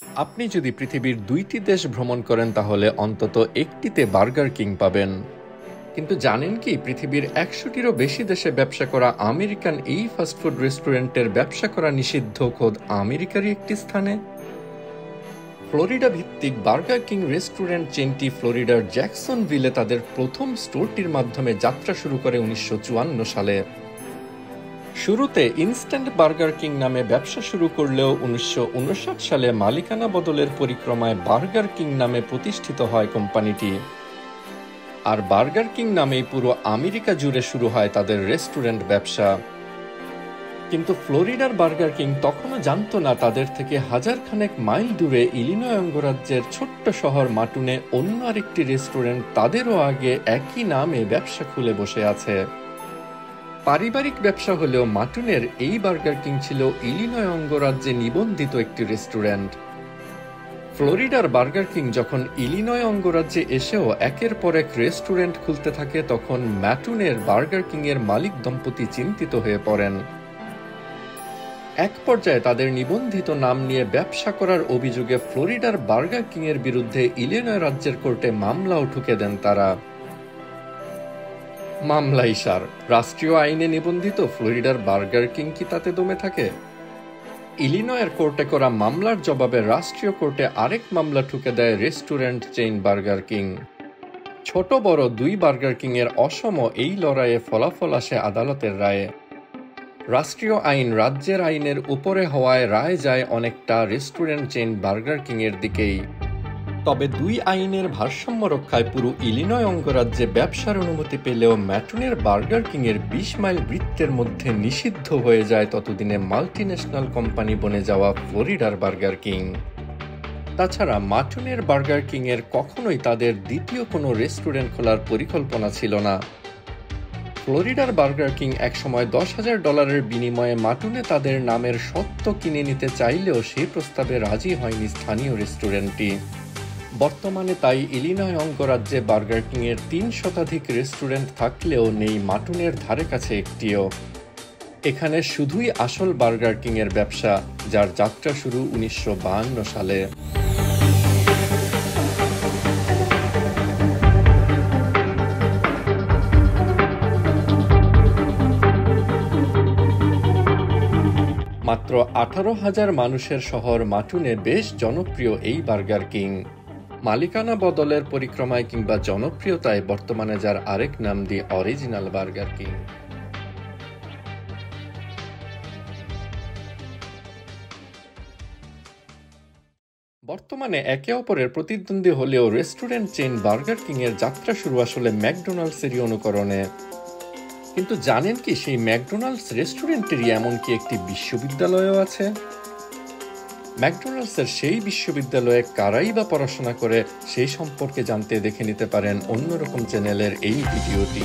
আপনি যদি পৃথিবীর ২টি দেশ ভ্রমণ করেন তাহলে অন্তত একটিতে বার্গার কিং পাবেন। কিন্তু জানেন কি পৃথিবীর ১০০টিরও বেশি দেশে ব্যবসা করা আমেরিকান এই ফাস্টফুড রেস্টুরেন্টের ব্যবসা করা নিষিদ্ধ খোদ আমেরিকারই একটি স্থানে? ফ্লোরিডা ভিত্তিক বার্গার কিং রেস্টুরেন্ট চেনটি ফ্লোরিডার জ্যাকসনভিলে তাদের প্রথম স্টোরটির মাধ্যমে যাত্রা শুরু করে ১৯৫৪ সালে। শুরুতে ইনস্ট্যান্ট বার্গার কিং নামে ব্যবসা শুরু করলেও ১৯৫৯ সালে মালিকানা বদলের পরিক্রমায় বার্গার কিং নামে প্রতিষ্ঠিত হয় কোম্পানিটি। আর বার্গার কিং নামেই পুরো আমেরিকা জুড়ে শুরু হয় তাদের রেস্টুরেন্ট ব্যবসা। কিন্তু ফ্লোরিডার বার্গার কিং তখনও জানত না তাদের থেকে হাজারখানেক মাইল দূরে ইলিনয় অঙ্গরাজ্যের ছোট্ট শহর মাটুনে অন্য আরেকটি রেস্টুরেন্ট তাদেরও আগে একই নামে ব্যবসা খুলে বসে আছে। পারিবারিক ব্যবসা হলেও মাটুনের এই বার্গার কিং ছিল ইলিনয় অঙ্গরাজ্যে নিবন্ধিত একটি রেস্টুরেন্ট। ফ্লোরিডার বার্গার কিং যখন ইলিনয় অঙ্গরাজ্যে এসেও একের পর এক রেস্টুরেন্ট খুলতে থাকে তখন ম্যাটুনের বার্গার কিং এর মালিক দম্পতি চিন্তিত হয়ে পড়েন। এক পর্যায়ে তাদের নিবন্ধিত নাম নিয়ে ব্যবসা করার অভিযোগে ফ্লোরিডার বার্গার কিং এর বিরুদ্ধে ইলিনয় রাজ্যের কোর্টে মামলাও ঠুকে দেন তারা। মামলা ইশার রাষ্ট্রীয় আইনে নিবন্ধিত ফ্লোরিডার বার্গার কিং কি তাতে দমে থাকে? ইলিনয়ের কোর্টে করা মামলার জবাবে রাষ্ট্রীয় কোর্টে আরেক মামলা ঠুকে দেয় রেস্টুরেন্ট চেইন বার্গার কিং। ছোট বড় দুই বার্গার কিং এর অসম এই লড়াইয়ে ফলাফল আসে আদালতের রায়ে। রাষ্ট্রীয় আইন রাজ্যের আইনের উপরে হওয়ায় রায় যায় অনেকটা রেস্টুরেন্ট চেইন বার্গার কিং এর দিকেই। তবে দুই আইনের ভারসাম্য রক্ষায় পুরো ইলিনয় অঙ্গরাজ্যে ব্যবসার অনুমতি পেলেও ম্যাটুনের বার্গার কিং এর ২০ মাইল বৃত্তের মধ্যে নিষিদ্ধ হয়ে যায় ততদিনে মাল্টিন্যাশনাল কোম্পানি বনে যাওয়া ফ্লোরিডার বার্গার কিং। তাছাড়া মাটুনের বার্গার কিং এর কখনোই তাদের দ্বিতীয় কোনো রেস্টুরেন্ট খোলার পরিকল্পনা ছিল না। ফ্লোরিডার বার্গার কিং একসময় $১০,০০০ বিনিময়ে মাটুনে তাদের নামের স্বত্ব কিনে নিতে চাইলেও সেই প্রস্তাবে রাজি হয়নি স্থানীয় রেস্টুরেন্টটি। বর্তমানে তাই ইলিনয় অঙ্গরাজ্যে বার্গার কিং এর ৩ শতাধিক রেস্টুরেন্ট থাকলেও নেই মাটুনের ধারে কাছে একটিও। এখানে শুধুই আসল বার্গার কিং এর ব্যবসা, যার যাত্রা শুরু ১৯৫২ সালে। মাত্র ১৮,০০০ মানুষের শহর মাটুনে বেশ জনপ্রিয় এই বার্গার কিং। মালিকানা বদলের পরিক্রমায় কিংবা জনপ্রিয়তায় বর্তমানে যার আরেক নাম দি অরিজিনাল বার্গার কিং। বর্তমানে একে অপরের প্রতিদ্বন্দ্বী হলেও রেস্টুরেন্ট চেইন বার্গার কিং এর যাত্রা শুরু আসলে ম্যাকডোনাল্ডসেরই অনুকরণে। কিন্তু জানেন কি সেই ম্যাকডোনাল্ডস রেস্টুরেন্টেরই এমনকি একটি বিশ্ববিদ্যালয়ও আছে? ম্যাকডোনাল্ডসের সেই বিশ্ববিদ্যালয়ে কারাই বা পড়াশোনা করে সেই সম্পর্কে জানতে দেখে নিতে পারেন অন্যরকম চ্যানেলের এই ভিডিওটি।